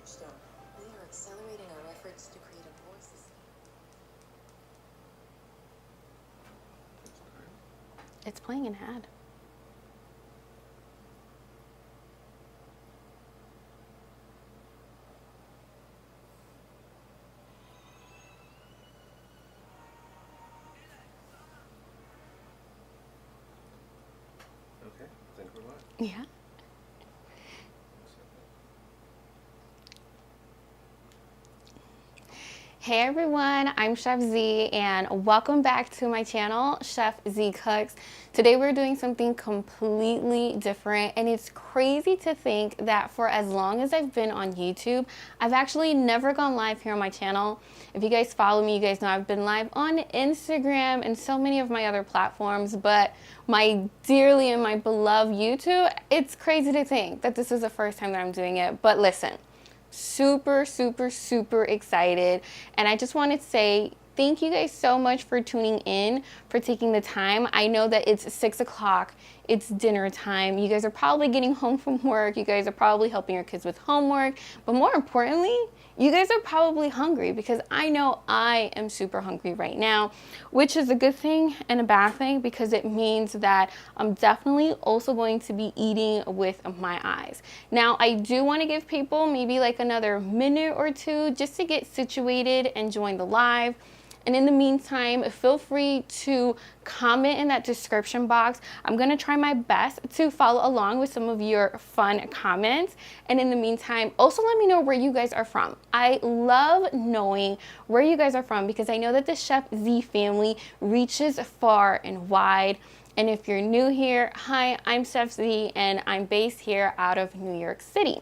We are accelerating our efforts to create a more It's playing an ad. Okay, I think we're live. Yeah. Hey everyone, I'm Chef Z and welcome back to my channel, Chef Z Cooks. Today we're doing something completely different, and it's crazy to think that for as long as I've been on YouTube, I've actually never gone live here on my channel. If you guys follow me, you guys know I've been live on Instagram and so many of my other platforms, but my dearly and my beloved YouTube, it's crazy to think that this is the first time that I'm doing it. But listen, super excited, and I just wanted to say thank you guys so much for tuning in, for taking the time. I know that it's 6 o'clock, it's dinner time, you guys are probably getting home from work, you guys are probably helping your kids with homework, but more importantly, you guys are probably hungry, because I know I am super hungry right now, which is a good thing and a bad thing, because it means that I'm definitely also going to be eating with my eyes. Now, I do want to give people maybe like another minute or two just to get situated and join the live. And in the meantime, feel free to comment in that description box. I'm going to try my best to follow along with some of your fun comments. And in the meantime, also let me know where you guys are from. I love knowing where you guys are from, because I know that the Chef Z family reaches far and wide. And if you're new here, hi, I'm Chef Z and I'm based here out of New York City.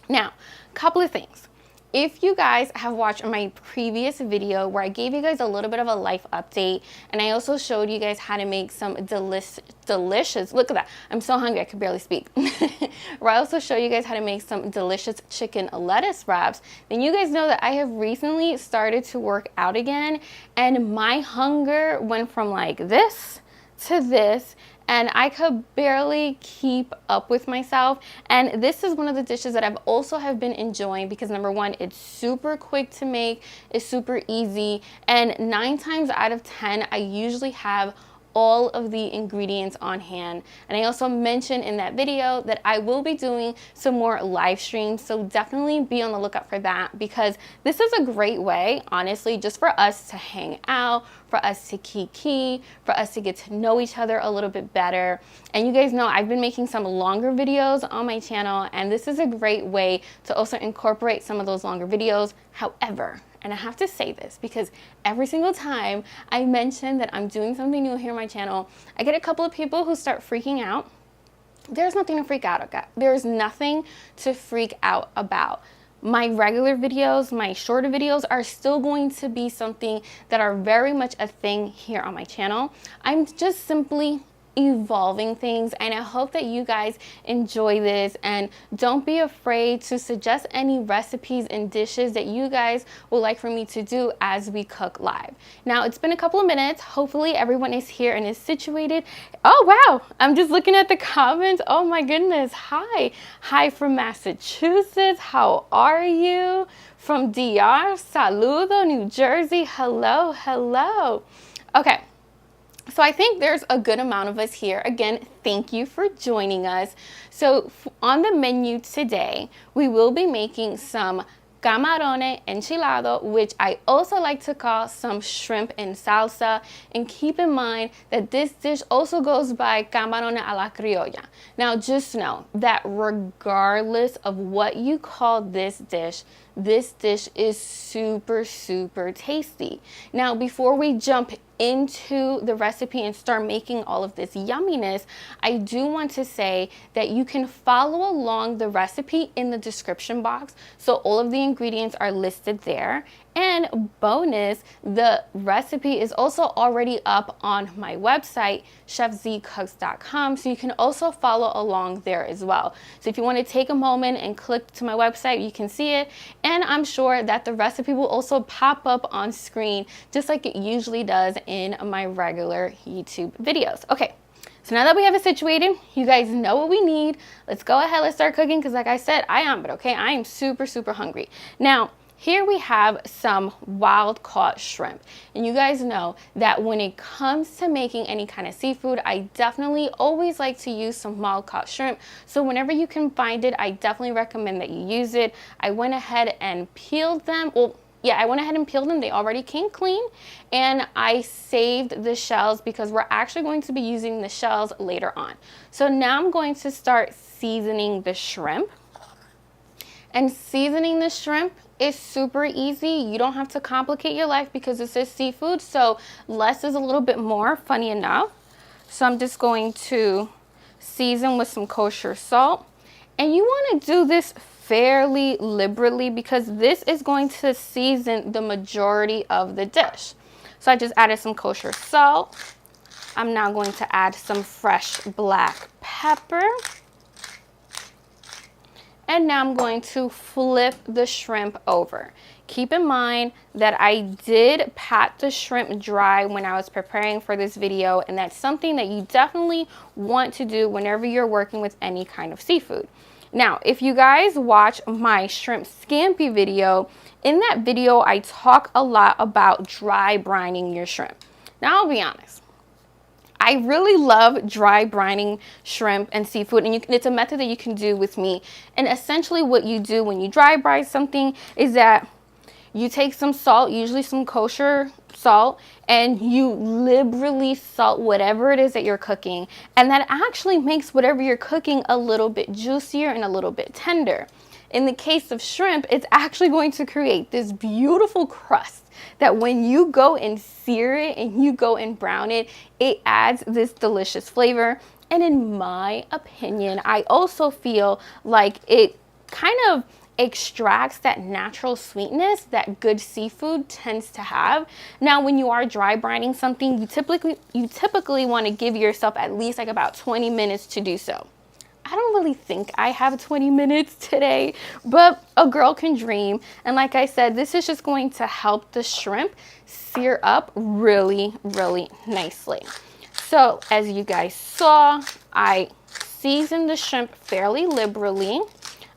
Now, a couple of things. If you guys have watched my previous video where I gave you guys a little bit of a life update, and I also showed you guys how to make some delicious, look at that, I'm so hungry I could barely speak, where I also show you guys how to make some delicious chicken lettuce wraps, then you guys know that I have recently started to work out again, and my hunger went from like this to this, and I could barely keep up with myself. And this is one of the dishes that I've also have been enjoying, because number one, it's super quick to make, it's super easy, and 9 times out of 10 I usually have all of the ingredients on hand. And I also mentioned in that video that I will be doing some more live streams, so definitely be on the lookout for that, because this is a great way, honestly, just for us to hang out, for us to kiki, for us to get to know each other a little bit better. And you guys know I've been making some longer videos on my channel, and this is a great way to also incorporate some of those longer videos. However, and I have to say this because every single time I mention that I'm doing something new here on my channel, I get a couple of people who start freaking out. There's nothing to freak out about. There's nothing to freak out about. My regular videos, my shorter videos are still going to be something that are very much a thing here on my channel. I'm just simply evolving things, and I hope that you guys enjoy this, and don't be afraid to suggest any recipes and dishes that you guys would like for me to do as we cook live. Now, it's been a couple of minutes. Hopefully everyone is here and is situated. Oh wow, I'm just looking at the comments. Oh my goodness. Hi from Massachusetts. How are you? From DR, Saludo, New Jersey. Hello. Okay, so I think there's a good amount of us here. Again, thank you for joining us. So on the menu today, we will be making some Camarones Enchilados, which I also like to call some shrimp in salsa. And keep in mind that this dish also goes by Camarones a la criolla. Now, just know that regardless of what you call this dish is super tasty. Now, before we jump into the recipe and start making all of this yumminess, I do want to say that you can follow along the recipe in the description box. So all of the ingredients are listed there. And bonus, the recipe is also already up on my website, chefzcooks.com, so you can also follow along there as well. So if you want to take a moment and click to my website, you can see it, and I'm sure that the recipe will also pop up on screen just like it usually does in my regular YouTube videos. Okay, So now that we have it situated, you guys know what we need. Let's go ahead, let's start cooking, because like I said, I am super, super hungry. Now, here we have some wild caught shrimp. And you guys know that when it comes to making any kind of seafood, I definitely always like to use some wild caught shrimp. So whenever you can find it, I definitely recommend that you use it. I went ahead and peeled them. Well, yeah, I went ahead and peeled them. They already came clean. And I saved the shells because we're actually going to be using the shells later on. So now I'm going to start seasoning the shrimp. And seasoning the shrimp is super easy. You don't have to complicate your life because this is seafood, so less is a little bit more, funny enough. So I'm just going to season with some kosher salt. And you want to do this fairly liberally because this is going to season the majority of the dish. So I just added some kosher salt. I'm now going to add some fresh black pepper. And now I'm going to flip the shrimp over. Keep in mind that I did pat the shrimp dry when I was preparing for this video, and that's something that you definitely want to do whenever you're working with any kind of seafood. Now, if you guys watch my shrimp scampi video, in that video I talk a lot about dry brining your shrimp. Now, I'll be honest. I really love dry brining shrimp and seafood, and it's a method that you can do with me. And essentially what you do when you dry brine something is that you take some salt, usually some kosher salt, and you liberally salt whatever it is that you're cooking. And that actually makes whatever you're cooking a little bit juicier and a little bit tender. In the case of shrimp, it's actually going to create this beautiful crust that when you go and sear it and you go and brown it, it adds this delicious flavor. And in my opinion, I also feel like it kind of extracts that natural sweetness that good seafood tends to have. Now, when you are dry brining something, you typically want to give yourself at least like about 20 minutes to do so. I don't really think I have 20 minutes today, but a girl can dream. And like I said, this is just going to help the shrimp sear up really, really nicely. So as you guys saw, I seasoned the shrimp fairly liberally.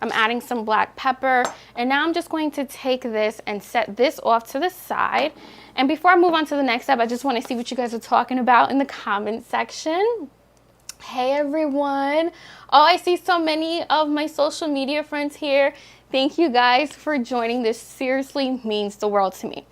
I'm adding some black pepper, and now I'm just going to take this and set this off to the side. And before I move on to the next step, I just want to see what you guys are talking about in the comment section. Hey everyone. Oh, I see so many of my social media friends here. Thank you guys for joining. This seriously means the world to me.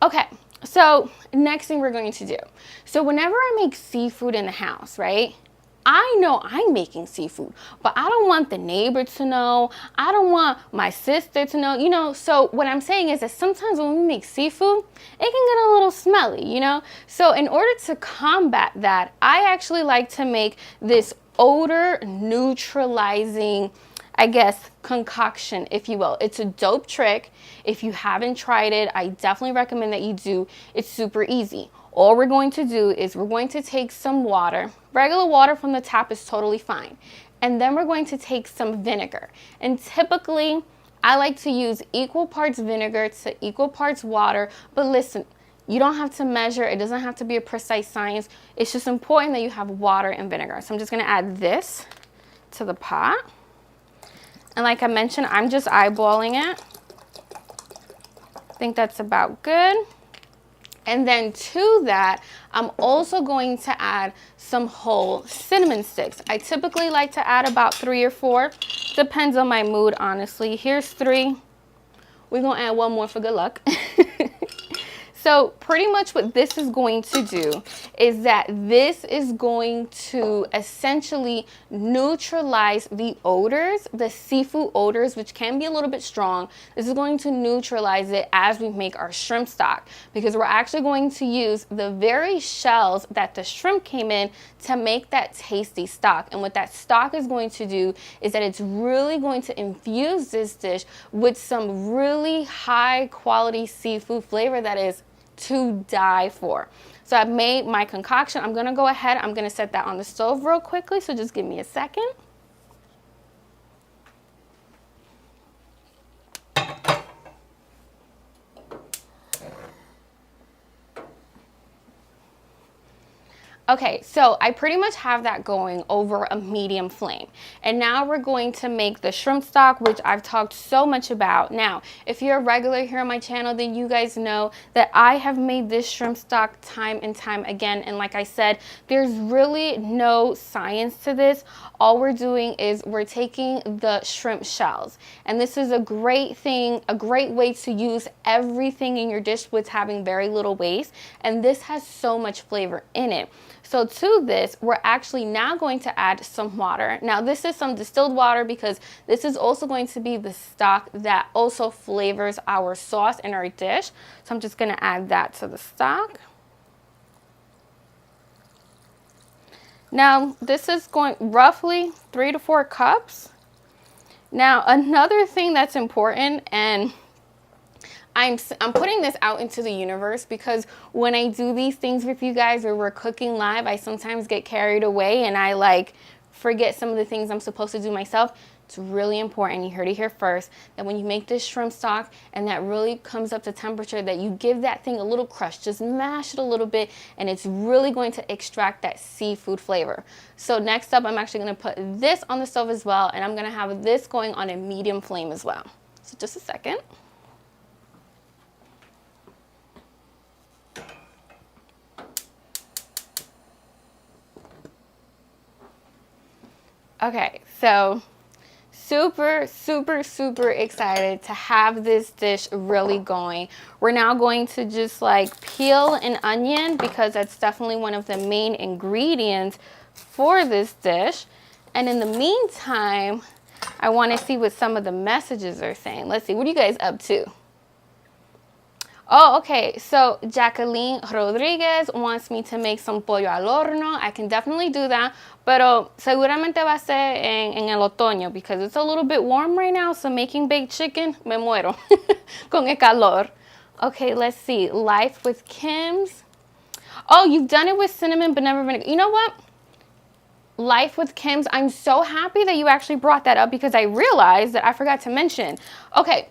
Okay, so next thing we're going to do. So whenever I make seafood in the house, right? I know I'm making seafood, but I don't want the neighbor to know. I don't want my sister to know, you know. So what I'm saying is that sometimes when we make seafood, it can get a little smelly, you know. So in order to combat that, I actually like to make this odor neutralizing, I guess, concoction, if you will. It's a dope trick. If you haven't tried it, I definitely recommend that you do. It's super easy. All we're going to do is we're going to take some water. Regular water from the tap is totally fine. And then we're going to take some vinegar. And typically, I like to use equal parts vinegar to equal parts water. But listen, you don't have to measure. It doesn't have to be a precise science. It's just important that you have water and vinegar. So I'm just going to add this to the pot. And like I mentioned, I'm just eyeballing it. I think that's about good. And then to that, I'm also going to add some whole cinnamon sticks. I typically like to add about 3 or 4. Depends on my mood, honestly. Here's 3. We're going to add 1 more for good luck. So pretty much what this is going to do is that this is going to essentially neutralize the odors, the seafood odors, which can be a little bit strong. This is going to neutralize it as we make our shrimp stock, because we're actually going to use the very shells that the shrimp came in to make that tasty stock. And what that stock is going to do is that it's really going to infuse this dish with some really high quality seafood flavor that is to die for. So I've made my concoction. I'm gonna go ahead, I'm gonna set that on the stove real quickly, so just give me a second. Okay, so I pretty much have that going over a medium flame. And now we're going to make the shrimp stock, which I've talked so much about. Now, if you're a regular here on my channel, then you guys know that I have made this shrimp stock time and time again. And like I said, there's really no science to this. All we're doing is we're taking the shrimp shells. And this is a great thing, a great way to use everything in your dish with having very little waste. And this has so much flavor in it. So to this, we're actually now going to add some water. Now this is some distilled water because this is also going to be the stock that also flavors our sauce in our dish. So I'm just going to add that to the stock. Now this is going roughly 3 to 4 cups. Now another thing that's important, and I'm putting this out into the universe because when I do these things with you guys or we're cooking live, I sometimes get carried away and I like forget some of the things I'm supposed to do myself. It's really important, you heard it here first, that when you make this shrimp stock and that really comes up to temperature, that you give that thing a little crush, just mash it a little bit, and it's really going to extract that seafood flavor. So next up, I'm actually going to put this on the stove as well, and I'm going to have this going on a medium flame as well. So just a second. Okay, so super excited to have this dish really going. We're now going to just like peel an onion because that's definitely one of the main ingredients for this dish. And in the meantime, I want to see what some of the messages are saying. Let's see, what are you guys up to? Oh, okay, so Jacqueline Rodriguez wants me to make some pollo al horno. I can definitely do that, pero seguramente va a ser en el otoño because it's a little bit warm right now, so making baked chicken, me muero con el calor. Okay, let's see, Life with Kim's. Oh, you've done it with cinnamon but never vinegar. You know what? Life with Kim's, I'm so happy that you actually brought that up because I realized that I forgot to mention. Okay.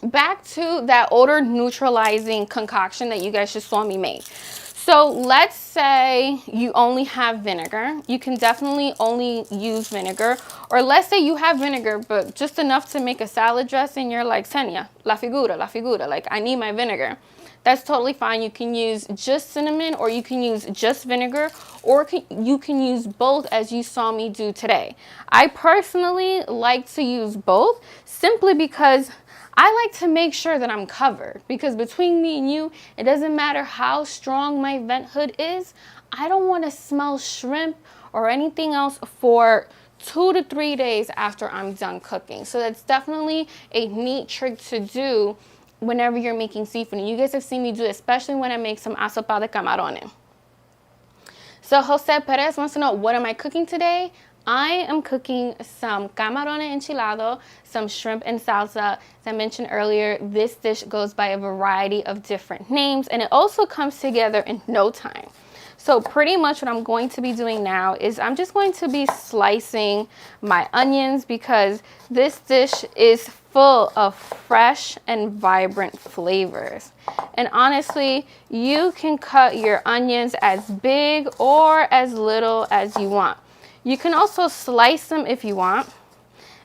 Back to that odor neutralizing concoction that you guys just saw me make. So let's say you only have vinegar. You can definitely only use vinegar. Or let's say you have vinegar, but just enough to make a salad dressing. You're like, Senia, la figura, like I need my vinegar. That's totally fine. You can use just cinnamon or you can use just vinegar or you can use both as you saw me do today. I personally like to use both simply because I like to make sure that I'm covered because between me and you, it doesn't matter how strong my vent hood is. I don't want to smell shrimp or anything else for 2 to 3 days after I'm done cooking. So that's definitely a neat trick to do whenever you're making seafood. And you guys have seen me do it, especially when I make some asopado de camarones. So Jose Perez wants to know, what am I cooking today? I am cooking some Camarones Enchilados, some shrimp and salsa. As I mentioned earlier, this dish goes by a variety of different names and it also comes together in no time. So pretty much what I'm going to be doing now is I'm just going to be slicing my onions because this dish is full of fresh and vibrant flavors. And honestly, you can cut your onions as big or as little as you want. You can also slice them if you want.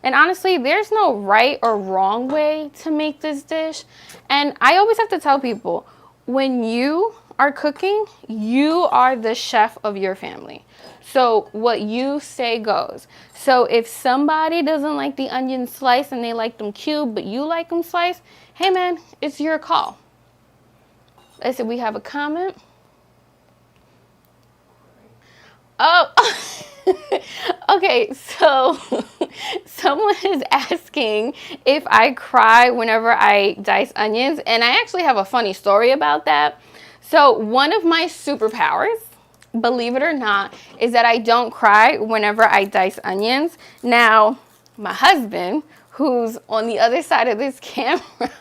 And honestly, there's no right or wrong way to make this dish. And I always have to tell people, when you are cooking, you are the chef of your family. So what you say goes. So if somebody doesn't like the onion sliced and they like them cubed, but you like them sliced, hey man, it's your call. Let's see, we have a comment. Oh, okay, so someone is asking if I cry whenever I dice onions, and I actually have a funny story about that. So one of my superpowers, believe it or not, is that I don't cry whenever I dice onions. Now, my husband, who's on the other side of this camera,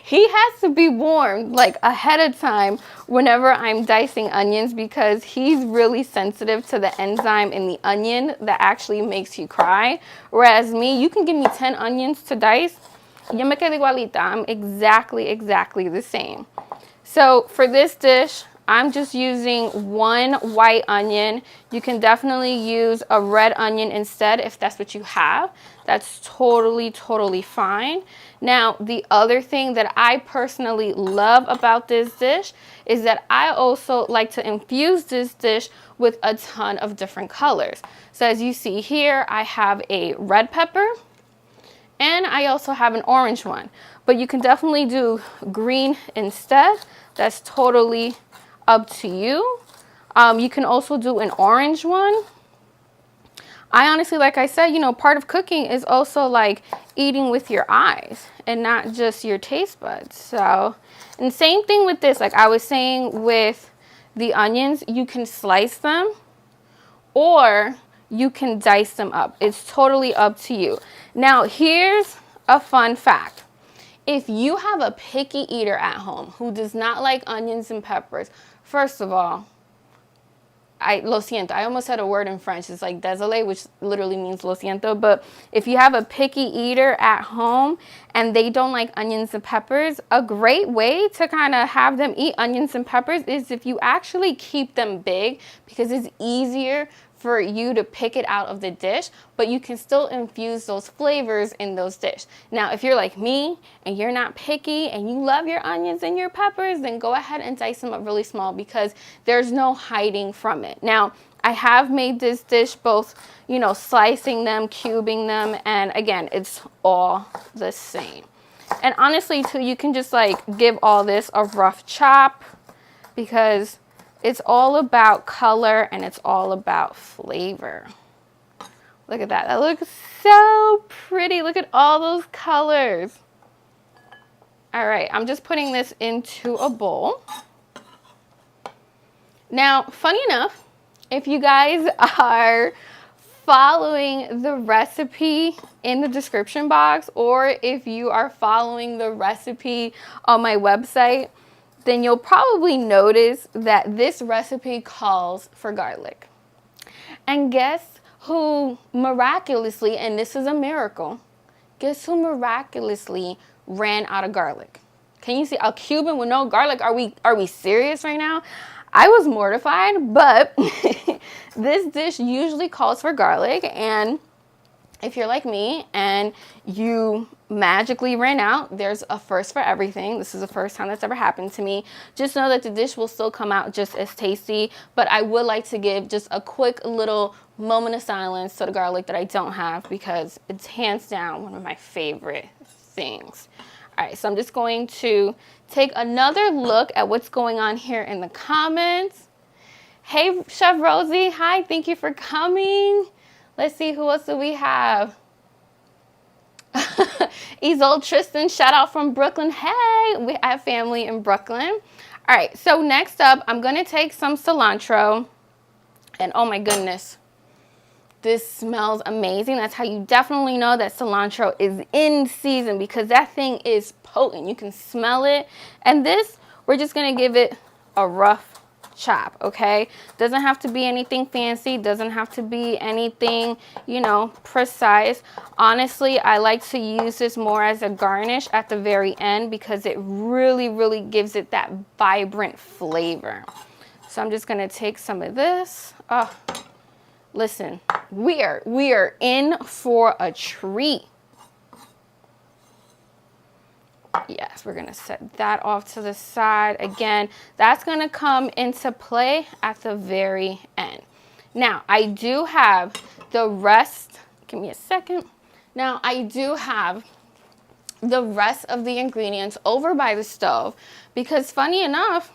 he has to be warned like ahead of time whenever I'm dicing onions because he's really sensitive to the enzyme in the onion that actually makes you cry. Whereas me, you can give me 10 onions to dice, yo me quedo igualita. I'm exactly the same. So for this dish, I'm just using 1 white onion. You can definitely use a red onion instead if that's what you have. That's totally, totally fine. Now, the other thing that I personally love about this dish is that I also like to infuse this dish with a ton of different colors. So as you see here, I have a red pepper and I also have an orange one. But you can definitely do green instead. That's totally up to you. You can also do an orange one. I honestly, like I said, you know, part of cooking is also like eating with your eyes and not just your taste buds. So, and same thing with this, like I was saying with the onions, you can slice them or you can dice them up. It's totally up to you. Now, here's a fun fact. If you have a picky eater at home who does not like onions and peppers, first of all, lo siento. I almost said a word in French. It's like désolé, which literally means lo siento. But if you have a picky eater at home and they don't like onions and peppers, a great way to kind of have them eat onions and peppers is if you actually keep them big, because it's easier for you to pick it out of the dish, but you can still infuse those flavors in those dishes. Now, if you're like me and you're not picky and you love your onions and your peppers, then go ahead and dice them up really small because there's no hiding from it. Now, I have made this dish both, you know, slicing them, cubing them, and again, it's all the same. And honestly, too, you can just like give all this a rough chop because it's all about color and it's all about flavor. Look at that. That looks so pretty. Look at all those colors. All right, I'm just putting this into a bowl. Now, funny enough, if you guys are following the recipe in the description box, or if you are following the recipe on my website, then you'll probably notice that this recipe calls for garlic. And guess who miraculously, and this is a miracle, guess who miraculously ran out of garlic? Can you see a Cuban with no garlic? Are we serious right now? I was mortified, but this dish usually calls for garlic, and if you're like me and you magically ran out, there's a first for everything. This is the first time that's ever happened to me. Just know that the dish will still come out just as tasty, but I would like to give just a quick little moment of silence to the garlic that I don't have because it's hands down one of my favorite things. All right, so I'm just going to take another look at what's going on here in the comments. Hey, Chef Rosie, hi, thank you for coming. Let's see, who else do we have? Isolde Tristan, shout out from Brooklyn. Hey, we have family in Brooklyn. All right, so next up, I'm going to take some cilantro. And oh my goodness, this smells amazing. That's how you definitely know that cilantro is in season because that thing is potent. You can smell it. And this, we're just going to give it a rough chop, okay? Doesn't have to be anything fancy, doesn't have to be anything, you know, precise. Honestly, I like to use this more as a garnish at the very end because it really gives it that vibrant flavor. So I'm just gonna take some of this. Oh, listen, we are in for a treat. Yes, we're gonna set that off to the side. Again, that's gonna come into play at the very end. Now, I do have the rest, give me a second. Now, I do have the rest of the ingredients over by the stove because funny enough,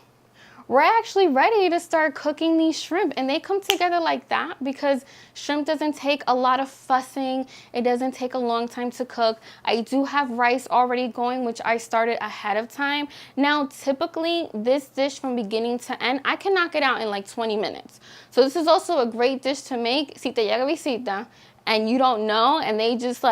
we're actually ready to start cooking these shrimp, and they come together like that because shrimp doesn't take a lot of fussing. It doesn't take a long time to cook. I do have rice already going, which I started ahead of time. Now, typically this dish from beginning to end, I can knock it out in like 20 minutes. So this is also a great dish to make si te llega visita and you don't know, and they just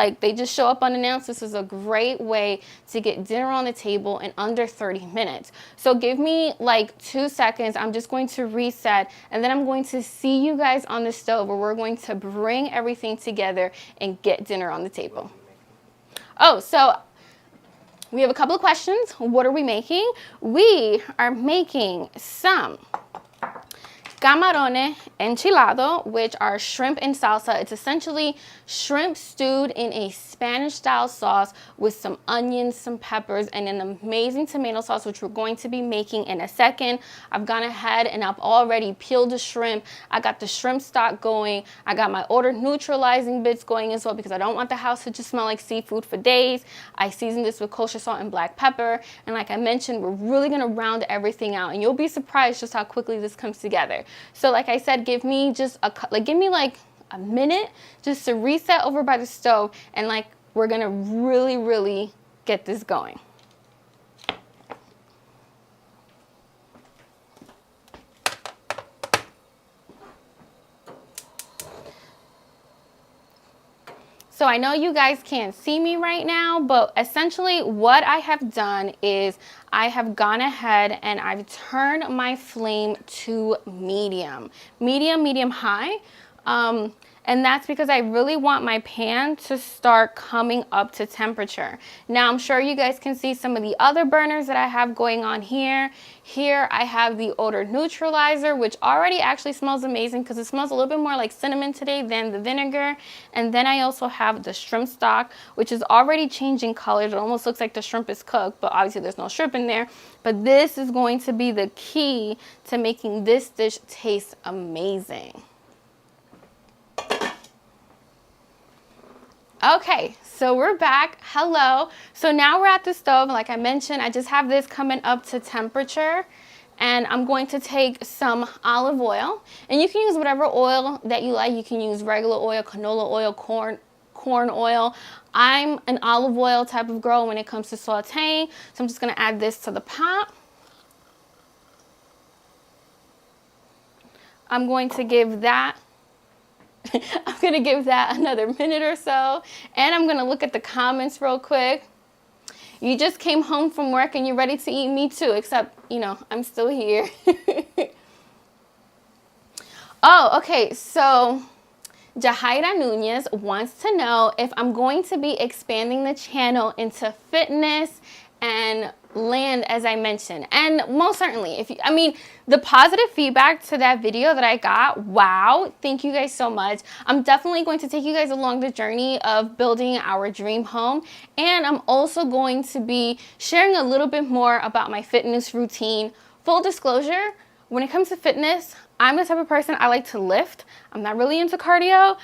show up unannounced. This is a great way to get dinner on the table in under 30 minutes. So give me like 2 seconds. I'm just going to reset, and then I'm going to see you guys on the stove where we're going to bring everything together and get dinner on the table. Oh, so we have a couple of questions. What are we making? We are making some Camarones Enchilados, which are shrimp in salsa. It's essentially shrimp stewed in a Spanish-style sauce with some onions, some peppers, and an amazing tomato sauce, which we're going to be making in a second. I've gone ahead and I've already peeled the shrimp. I got the shrimp stock going. I got my Odor neutralizing bits going as well because I don't want the house to just smell like seafood for days. I seasoned this with kosher salt and black pepper. And like I mentioned, we're really gonna round everything out, and you'll be surprised just how quickly this comes together. So like I said, give me like a minute just to reset over by the stove, and like we're gonna really get this going. So I know you guys can't see me right now, but essentially what I have done is I have gone ahead and I've turned my flame to medium high. And that's because I really want my pan to start coming up to temperature. Now I'm sure you guys can see some of the other burners that I have going on here. Here I have the odor neutralizer, which already actually smells amazing because it smells a little bit more like cinnamon today than the vinegar. And then I also have the shrimp stock, which is already changing colors. It almost looks like the shrimp is cooked, but obviously there's no shrimp in there. But this is going to be the key to making this dish taste amazing. Okay, so we're back. Hello. So now we're at the stove. Like I mentioned, I just have this coming up to temperature, and I'm going to take some olive oil, and you can use whatever oil that you like. You can use regular oil, canola oil, corn oil. I'm an olive oil type of girl when it comes to sauteing, so I'm just gonna add this to the pot. I'm going to give that another minute or so, and I'm gonna look at the comments real quick. You just came home from work and you're ready to eat. Me too, except, you know, I'm still here. Oh, okay, so Jahaira Nunez wants to know if I'm going to be expanding the channel into fitness and land, as I mentioned. And most certainly, the positive feedback to that video that I got, wow, thank you guys so much. I'm definitely going to take you guys along the journey of building our dream home, and I'm also going to be sharing a little bit more about my fitness routine. Full disclosure, when it comes to fitness, I'm the type of person, I like to lift. I'm not really into cardio.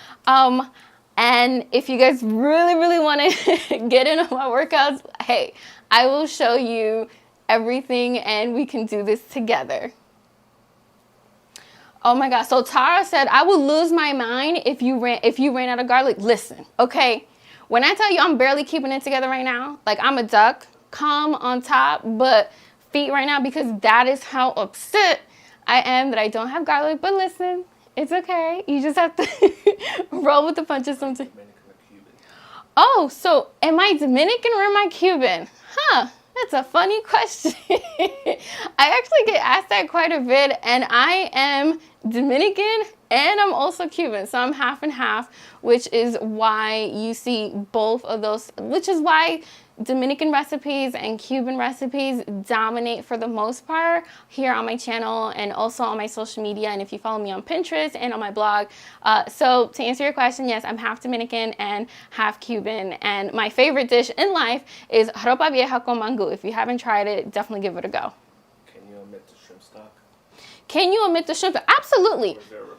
And if you guys really want to get into my workouts, hey, I will show you everything and we can do this together. Oh my God, so Tara said, I would lose my mind if you ran out of garlic. Listen, okay, when I tell you I'm barely keeping it together right now, like I'm a duck, calm on top, but feet right now, because that is how upset I am that I don't have garlic. But listen, it's okay. You just have to roll with the punches sometimes. Oh, so am I Dominican or am I Cuban? Huh, that's a funny question. I actually get asked that quite a bit, and I am Dominican and I'm also Cuban, so I'm half and half, which is why you see both of those, which is why Dominican recipes and Cuban recipes dominate for the most part here on my channel and also on my social media, and if you follow me on Pinterest and on my blog. So to answer your question, yes, I'm half Dominican and half Cuban, and my favorite dish in life is ropa vieja con mango. If you haven't tried it, definitely give it a go. Can you omit the shrimp stock? Can you omit the shrimp? Absolutely. Or is there a replacement?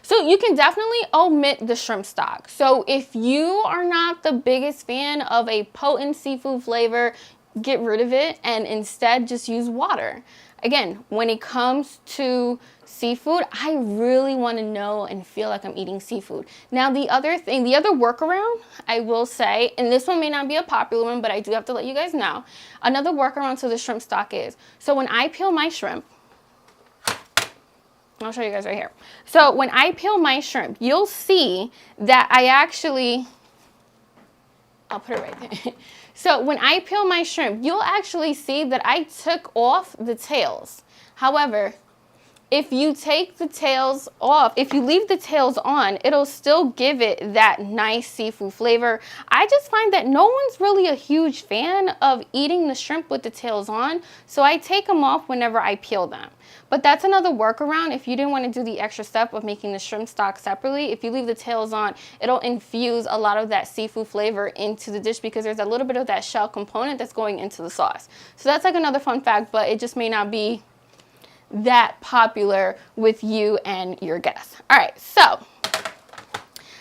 So you can definitely omit the shrimp stock. So if you are not the biggest fan of a potent seafood flavor, get rid of it and instead just use water. Again, when it comes to seafood, I really want to know and feel like I'm eating seafood. Now, the other workaround, I will say, and this one may not be a popular one, but I do have to let you guys know, another workaround to the shrimp stock is, so when I peel my shrimp, I'll show you guys right here. So when I peel my shrimp, you'll see that I'll put it right there. So when I peel my shrimp, you'll actually see that I took off the tails. However, if you take the tails off, if you leave the tails on, it'll still give it that nice seafood flavor. I just find that no one's really a huge fan of eating the shrimp with the tails on, so I take them off whenever I peel them. But that's another workaround. If you didn't want to do the extra step of making the shrimp stock separately, if you leave the tails on, it'll infuse a lot of that seafood flavor into the dish because there's a little bit of that shell component that's going into the sauce. So that's like another fun fact, but it just may not be that popular with you and your guests. All right, so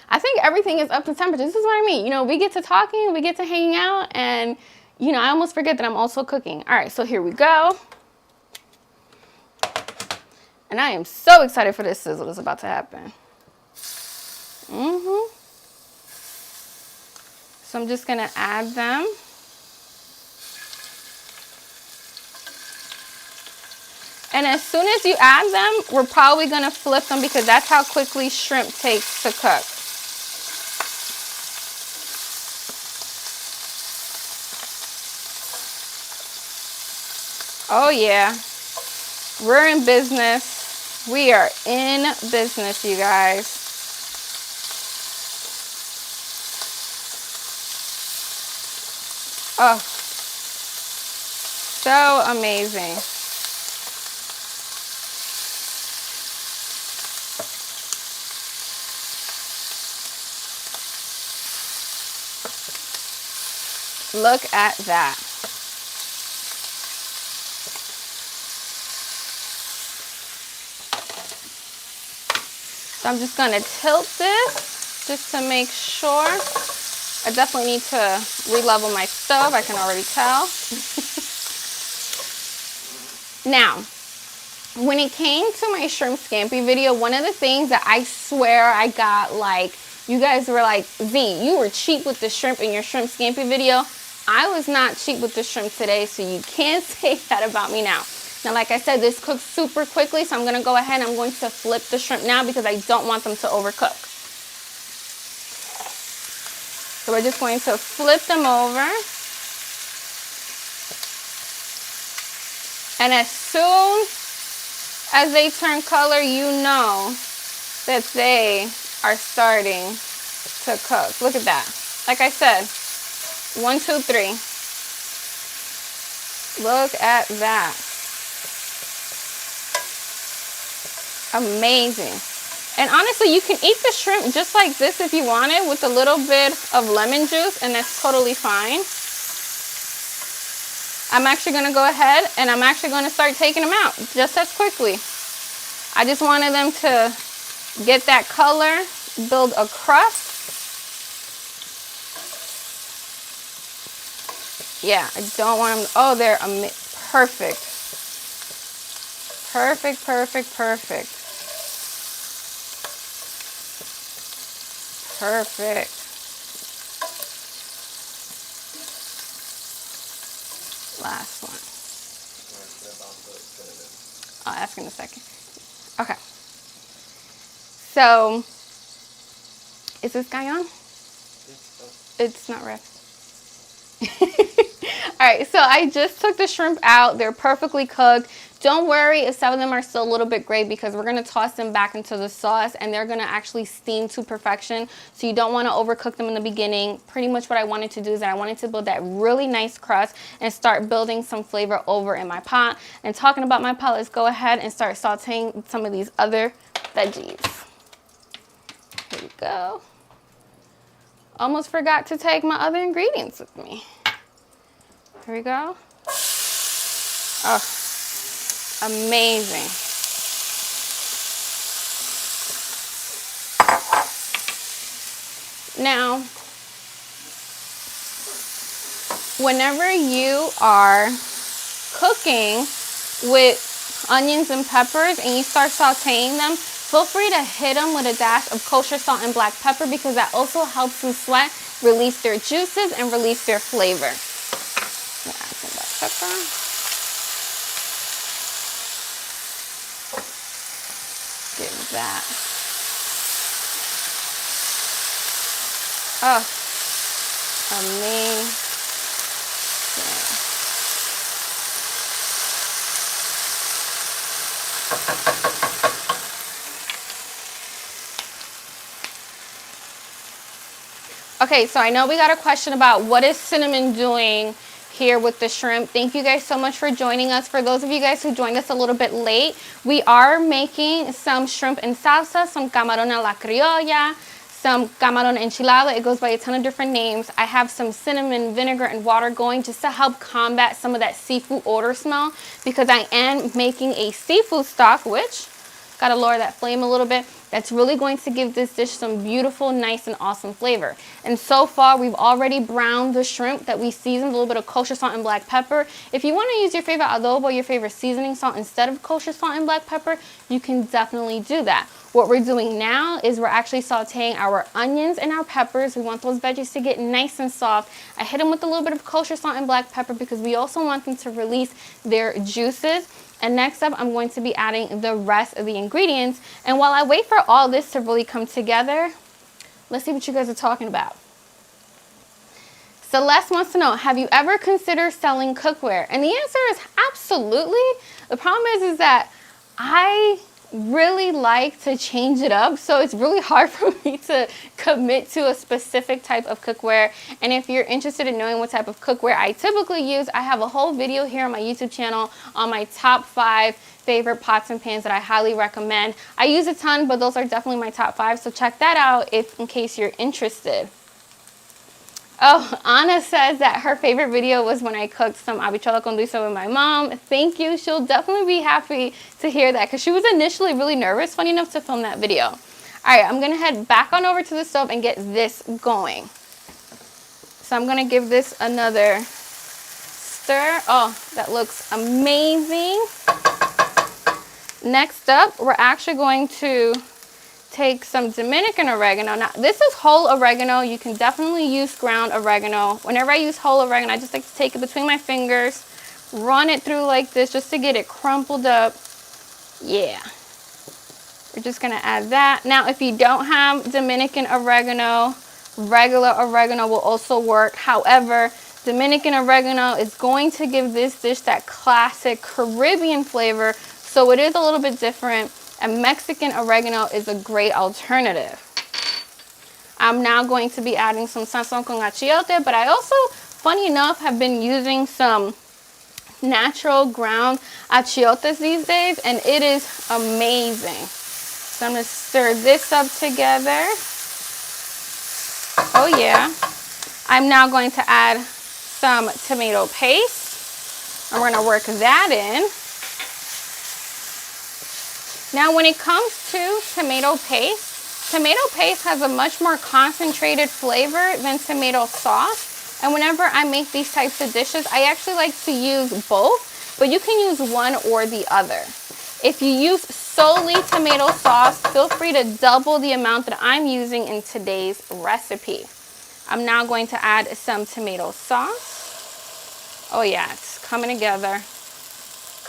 I think everything is up to temperature. This is what I mean. You know, we get to talking, we get to hanging out, and, you know, I almost forget that I'm also cooking. All right, so here we go. And I am so excited for this sizzle that's about to happen. So I'm just gonna add them. And as soon as you add them, we're probably gonna flip them because that's how quickly shrimp takes to cook. Oh yeah, we're in business. We are in business, you guys. Oh, so amazing. Look at that. So I'm just gonna tilt this just to make sure. I definitely need to re-level my stove, I can already tell. Now, when it came to my shrimp scampi video, one of the things that I swear I got, like, you guys were like, Z, you were cheap with the shrimp in your shrimp scampi video. I was not cheap with the shrimp today, so you can't say that about me now. Now, like I said, this cooks super quickly, so I'm gonna go ahead and I'm going to flip the shrimp now because I don't want them to overcook. So we're just going to flip them over. And as soon as they turn color, you know that they are starting to cook. Look at that. Like I said, 1, 2, 3. Look at that. Amazing. And honestly, you can eat the shrimp just like this if you want it with a little bit of lemon juice, and that's totally fine. I'm actually going to go ahead and I'm actually going to start taking them out just as quickly. I just wanted them to get that color, build a crust. Yeah, I don't want them. Oh, they're perfect. Perfect, perfect, perfect. Perfect. Last one. I'll ask in a second. Okay. So, is this guy on? It's not red. All right, so I just took the shrimp out. They're perfectly cooked. Don't worry if some of them are still a little bit gray because we're going to toss them back into the sauce and they're going to actually steam to perfection. So you don't want to overcook them in the beginning. Pretty much what I wanted to do is that I wanted to build that really nice crust and start building some flavor over in my pot. And talking about my pot, let's go ahead and start sauteing some of these other veggies. Here we go. Almost forgot to take my other ingredients with me. Here we go. Oh, amazing. Now, whenever you are cooking with onions and peppers and you start sauteing them, feel free to hit them with a dash of kosher salt and black pepper because that also helps them sweat, release their juices, and release their flavor. I'm gonna add some black pepper. Give that. Oh, amazing. Okay, so I know we got a question about what is cinnamon doing here with the shrimp. Thank you guys so much for joining us. For those of you guys who joined us a little bit late, we are making some shrimp and salsa, some camarón a la criolla, some Camarones Enchilados. It goes by a ton of different names. I have some cinnamon vinegar and water going just to help combat some of that seafood odor smell, because I am making a seafood stock, which gotta lower that flame a little bit. That's really going to give this dish some beautiful, nice, and awesome flavor. And so far, we've already browned the shrimp that we seasoned, a little bit of kosher salt and black pepper. If you want to use your favorite adobo, your favorite seasoning salt instead of kosher salt and black pepper, you can definitely do that. What we're doing now is we're actually sauteing our onions and our peppers. We want those veggies to get nice and soft. I hit them with a little bit of kosher salt and black pepper because we also want them to release their juices. And next up, I'm going to be adding the rest of the ingredients. And while I wait for all this to really come together, let's see what you guys are talking about. Celeste wants to know, have you ever considered selling cookware? And the answer is absolutely. The problem is that I really like to change it up, so it's really hard for me to commit to a specific type of cookware. And if you're interested in knowing what type of cookware I typically use, I have a whole video here on my YouTube channel on my top 5 favorite pots and pans that I highly recommend. I use a ton, but those are definitely my top 5, so check that out in case you're interested. Oh, Anna says that her favorite video was when I cooked some habichuela con dulce with my mom. Thank you. She'll definitely be happy to hear that because she was initially really nervous, funny enough, to film that video. All right, I'm going to head back on over to the stove and get this going. So I'm going to give this another stir. Oh, that looks amazing. Next up, we're actually going to take some Dominican oregano. Now, this is whole oregano. You can definitely use ground oregano. Whenever I use whole oregano, I just like to take it between my fingers, run it through like this just to get it crumpled up. Yeah. We're just going to add that. Now, if you don't have Dominican oregano, regular oregano will also work. However, Dominican oregano is going to give this dish that classic Caribbean flavor, so it is a little bit different. And Mexican oregano is a great alternative. I'm now going to be adding some Sazón con Achiote, but I also, funny enough, have been using some natural ground Achiotes these days, and it is amazing. So I'm going to stir this up together. Oh yeah. I'm now going to add some tomato paste. I'm going to work that in. Now, when it comes to tomato paste has a much more concentrated flavor than tomato sauce. And whenever I make these types of dishes, I actually like to use both, but you can use one or the other. If you use solely tomato sauce, feel free to double the amount that I'm using in today's recipe. I'm now going to add some tomato sauce. Oh yeah, it's coming together.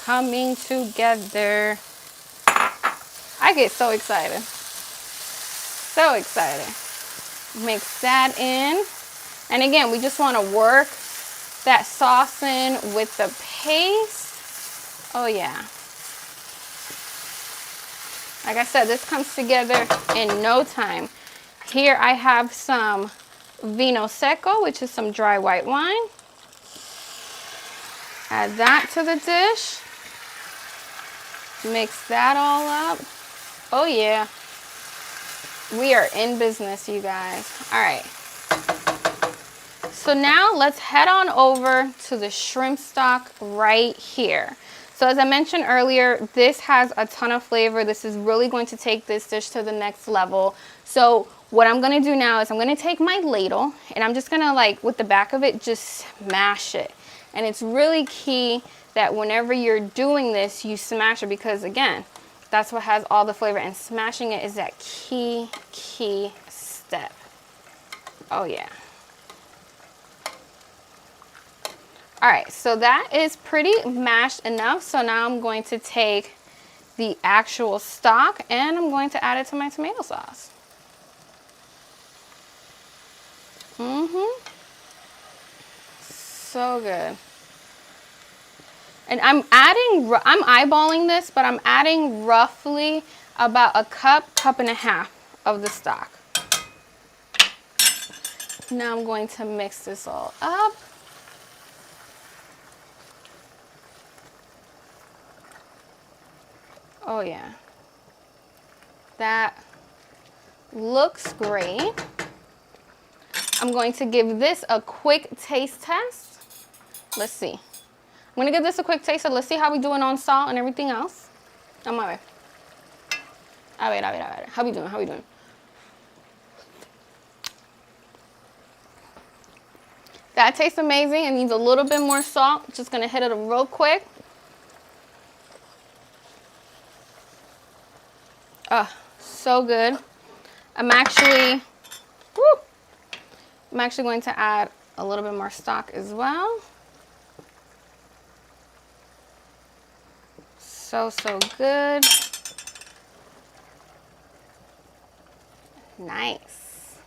Coming together. I get so excited. So excited. Mix that in. And again, we just want to work that sauce in with the paste. Oh yeah. Like I said, this comes together in no time. Here I have some Vino Seco, which is some dry white wine. Add that to the dish. Mix that all up. Oh yeah, we are in business, you guys. All right, so now let's head on over to the shrimp stock right here. So as I mentioned earlier, this has a ton of flavor. This is really going to take this dish to the next level. So what I'm gonna do now is I'm gonna take my ladle and I'm just gonna, like, with the back of it, just smash it. And it's really key that whenever you're doing this, you smash it, because again, that's what has all the flavor, and smashing it is that key step. Oh yeah. All right, so that is pretty mashed enough. So now I'm going to take the actual stock and I'm going to add it to my tomato sauce. So good. And I'm eyeballing this, but I'm adding roughly about a cup and a half of the stock. Now I'm going to mix this all up. Oh yeah, that looks great. I'm going to give this a quick taste test. Let's see. I'm gonna give this a quick taste, so let's see how we doing on salt and everything else. Vamos a ver. A ver, a ver, a ver. How we doing? How we doing? That tastes amazing. It needs a little bit more salt. Just gonna hit it real quick. So good. I'm actually going to add a little bit more stock as well. So good. Nice.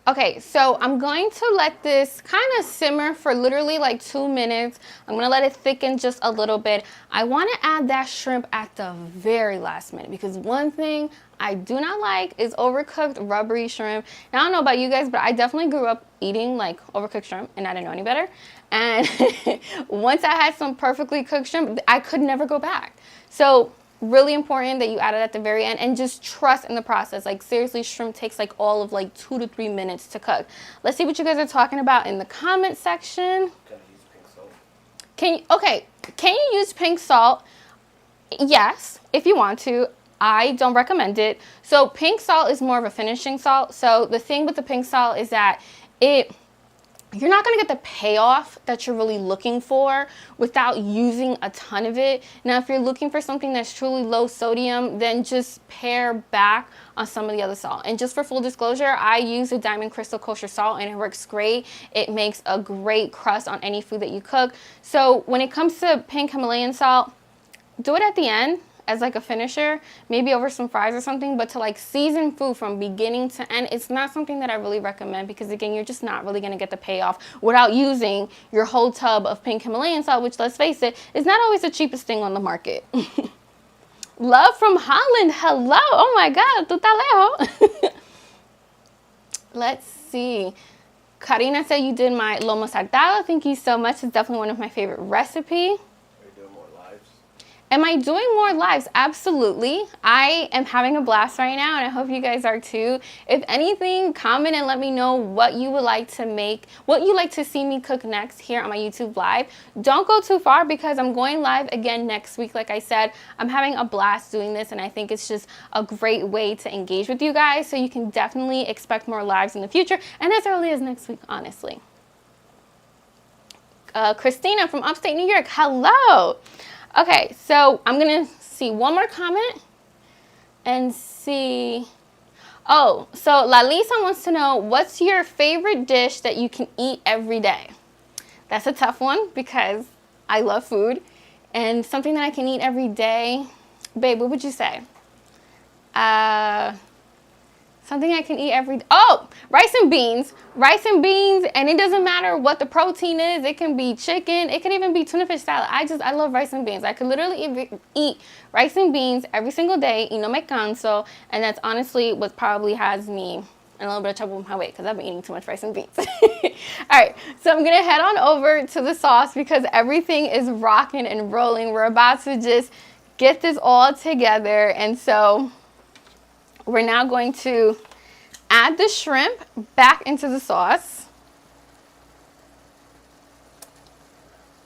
Okay, so I'm going to let this kind of simmer for literally like 2 minutes. I'm gonna let it thicken just a little bit. I wanna add that shrimp at the very last minute because one thing I do not like is overcooked rubbery shrimp. Now, I don't know about you guys, but I definitely grew up eating like overcooked shrimp and I didn't know any better. And once I had some perfectly cooked shrimp, I could never go back. So really important that you add it at the very end and just trust in the process. Like seriously, shrimp takes like all of like 2 to 3 minutes to cook. Let's see what you guys are talking about in the comment section. Can I use pink salt? Can you use pink salt? Yes, if you want to. I don't recommend it. So pink salt is more of a finishing salt. So the thing with the pink salt is that you're not going to get the payoff that you're really looking for without using a ton of it. Now, if you're looking for something that's truly low sodium, then just pare back on some of the other salt. And just for full disclosure, I use a Diamond Crystal Kosher Salt and it works great. It makes a great crust on any food that you cook. So when it comes to pink Himalayan salt, do it at the end as like a finisher, maybe over some fries or something, but to like season food from beginning to end, it's not something that I really recommend because again, you're just not really gonna get the payoff without using your whole tub of pink Himalayan salt, which let's face it, is not always the cheapest thing on the market. Love from Holland, hello, oh my God, tú estás lejos. Let's see. Karina said you did my lomo saltado, thank you so much, it's definitely one of my favorite recipes. Am I doing more lives? Absolutely. I am having a blast right now and I hope you guys are too. If anything, comment and let me know what you would like to make, what you like to see me cook next here on my YouTube live. Don't go too far because I'm going live again next week. Like I said, I'm having a blast doing this and I think it's just a great way to engage with you guys. So you can definitely expect more lives in the future and as early as next week, honestly. Christina from upstate New York, hello. Okay, so I'm gonna see one more comment and see. Oh, so La Lisa wants to know, what's your favorite dish that you can eat every day? That's a tough one because I love food and something that I can eat every day. Babe, what would you say? Something I can eat every day. Oh, rice and beans. Rice and beans, and it doesn't matter what the protein is. It can be chicken. It can even be tuna fish salad. I love rice and beans. I could literally eat rice and beans every single day, y no me canso, and that's honestly what probably has me in a little bit of trouble with my weight because I've been eating too much rice and beans. All right, so I'm going to head on over to the sauce because everything is rocking and rolling. We're about to just get this all together, and so we're now going to add the shrimp back into the sauce.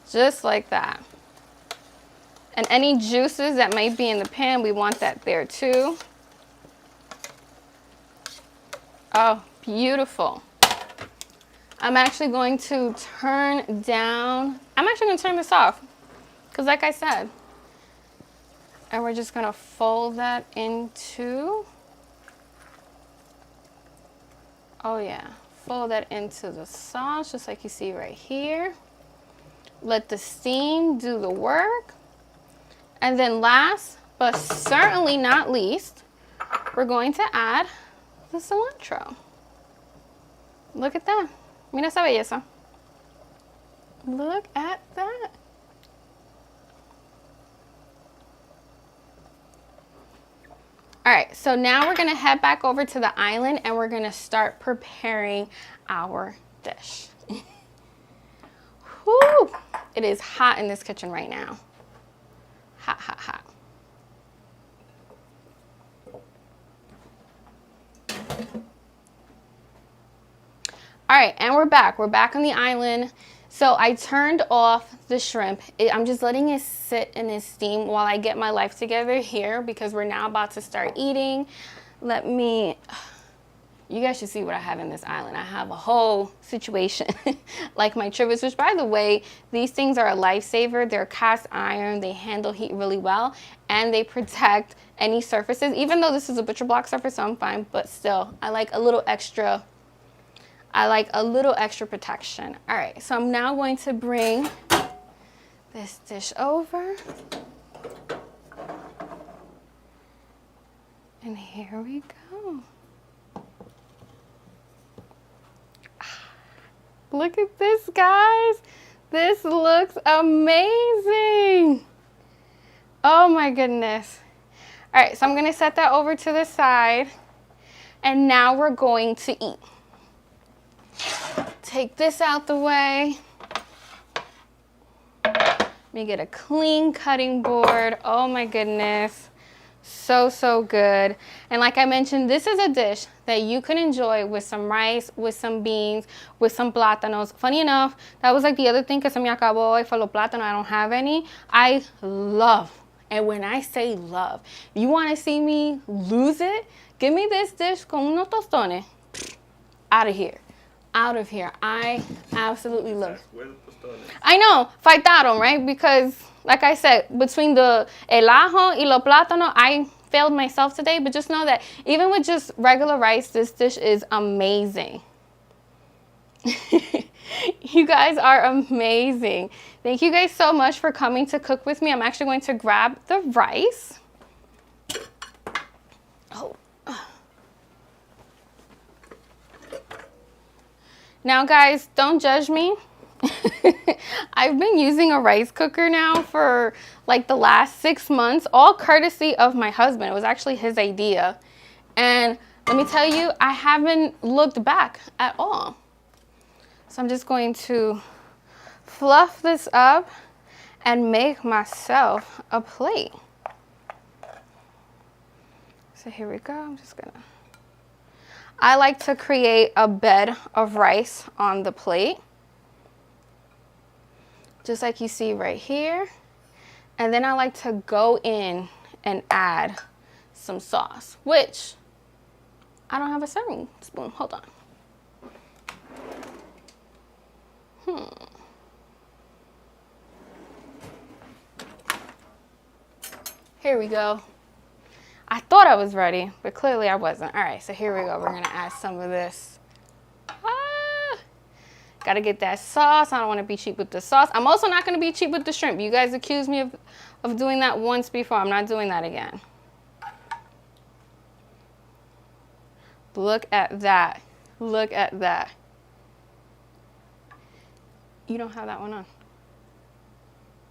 Just like that. And any juices that might be in the pan, we want that there too. Oh, beautiful. I'm actually going to turn this off because like I said, and we're just gonna fold that into, oh yeah, fold that into the sauce just like you see right here. Let the steam do the work. And then last, but certainly not least, we're going to add the cilantro. Look at that. Mira esa belleza. Look at that. All right, so now we're gonna head back over to the island and we're gonna start preparing our dish. Whew, it is hot in this kitchen right now. Hot, hot, hot. All right, and we're back. We're back on the island. So I turned off the shrimp. I'm just letting it sit in its steam while I get my life together here because we're now about to start eating. You guys should see what I have in this island. I have a whole situation like my trivets, which by the way, these things are a lifesaver. They're cast iron, they handle heat really well, and they protect any surfaces. Even though this is a butcher block surface, so I'm fine, but still, I like a little extra protection. All right, so I'm now going to bring this dish over. And here we go. Look at this, guys. This looks amazing. Oh my goodness. All right, so I'm gonna set that over to the side. And now we're going to eat. Take this out the way. Let me get a clean cutting board. Oh my goodness. So good. And like I mentioned, this is a dish that you can enjoy with some rice, with some beans, with some plátanos. Funny enough, that was like the other thing que se me acabó hoy fue los plátanos. I don't have any. I love, and when I say love, you want to see me lose it? Give me this dish con unos tostones. Out of here. Out of here. I absolutely love it. I know, faltaron, right? Because, like I said, between the el ajo y los plátanos, I failed myself today. But just know that even with just regular rice, this dish is amazing. You guys are amazing. Thank you guys so much for coming to cook with me. I'm actually going to grab the rice. Oh. Now, guys, don't judge me. I've been using a rice cooker now for like the last 6 months, all courtesy of my husband. It was actually his idea. And let me tell you, I haven't looked back at all. So I'm just going to fluff this up and make myself a plate. So here we go. I'm just gonna... I like to create a bed of rice on the plate, just like you see right here. And then I like to go in and add some sauce, which I don't have a serving spoon. Hold on. Here we go. I thought I was ready, but clearly I wasn't. All right, so here we go. We're gonna add some of this. Gotta get that sauce. I don't wanna be cheap with the sauce. I'm also not gonna be cheap with the shrimp. You guys accused me of doing that once before. I'm not doing that again. Look at that. Look at that. You don't have that one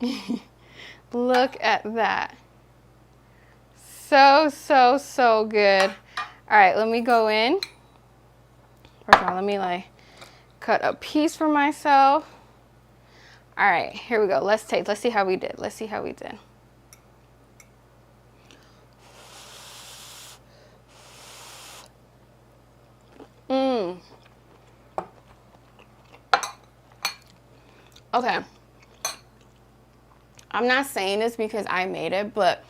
on. Look at that. So good. All right, let me go in. First of all, let me like cut a piece for myself. All right, here we go. Let's see how we did. Let's see how we did. Okay. I'm not saying this because I made it, but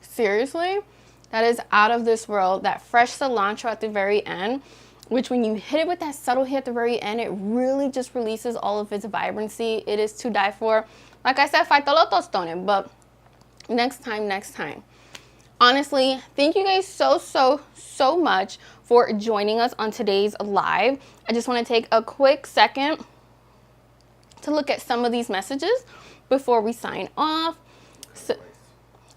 seriously, that is out of this world. That fresh cilantro at the very end, which when you hit it with that subtle hit at the very end, it really just releases all of its vibrancy. It is to die for. Like I said, faltó los tostones, but next time. Honestly, thank you guys so much for joining us on today's live. I just want to take a quick second to look at some of these messages before we sign off. So,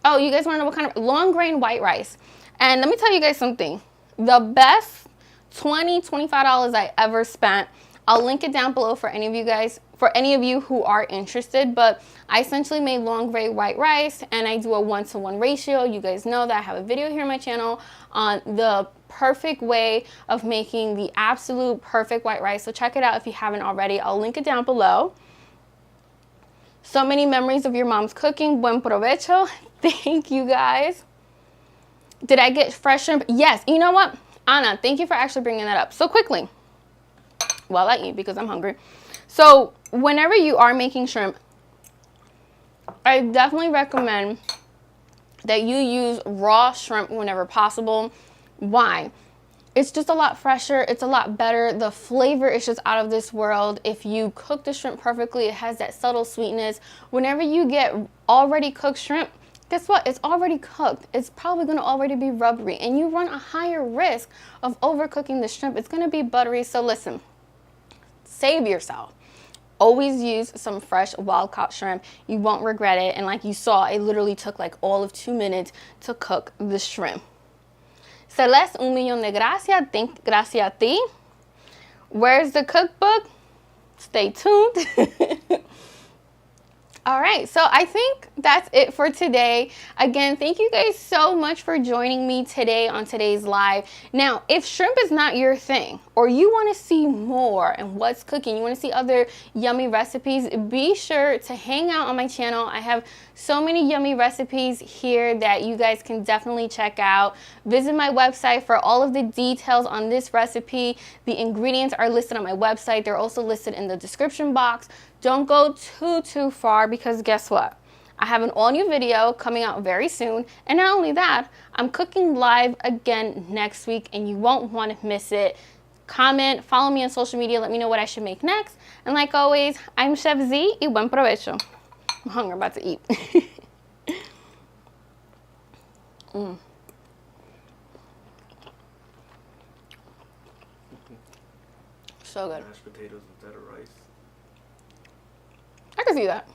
oh, you guys want to know what kind of long grain white rice? And let me tell you guys something. The best $20, $25 I ever spent I'll link it down below for any of you guys, for any of you who are interested. But I essentially made long gray white rice, and I do a 1-to-1 ratio. You guys know that I have a video here on my channel on the perfect way of making the absolute perfect white rice. So check it out if you haven't already. I'll link it down below. So many memories of your mom's cooking. Buen provecho. Thank you guys. Did I get fresh shrimp? Yes. You know what? Anna, thank you for actually bringing that up so quickly while I eat because I'm hungry. So whenever you are making shrimp, I definitely recommend that you use raw shrimp whenever possible. Why? It's just a lot fresher. It's a lot better. The flavor is just out of this world. If you cook the shrimp perfectly, it has that subtle sweetness. Whenever you get already cooked shrimp, guess what? It's already cooked. It's probably going to already be rubbery, and you run a higher risk of overcooking the shrimp. It's going to be buttery. So listen, save yourself. Always use some fresh wild-caught shrimp. You won't regret it. And like you saw, it literally took like all of 2 minutes to cook the shrimp. Celeste, un millón de gracias. Gracias a ti. Where's the cookbook? Stay tuned. All right, so I think that's it for today. Again, thank you guys so much for joining me today on today's live. Now, if shrimp is not your thing, or you want to see more and what's cooking, you want to see other yummy recipes, be sure to hang out on my channel. I have so many yummy recipes here that you guys can definitely check out. Visit my website for all of the details on this recipe. The ingredients are listed on my website. They're also listed in the description box. Don't go too far because guess what? I have an all new video coming out very soon. And not only that, I'm cooking live again next week and you won't want to miss it. Comment, follow me on social media, let me know what I should make next. And like always, I'm Chef Z y buen provecho. I'm hungry, about to eat. So good. Mashed potatoes instead of rice. I can see that.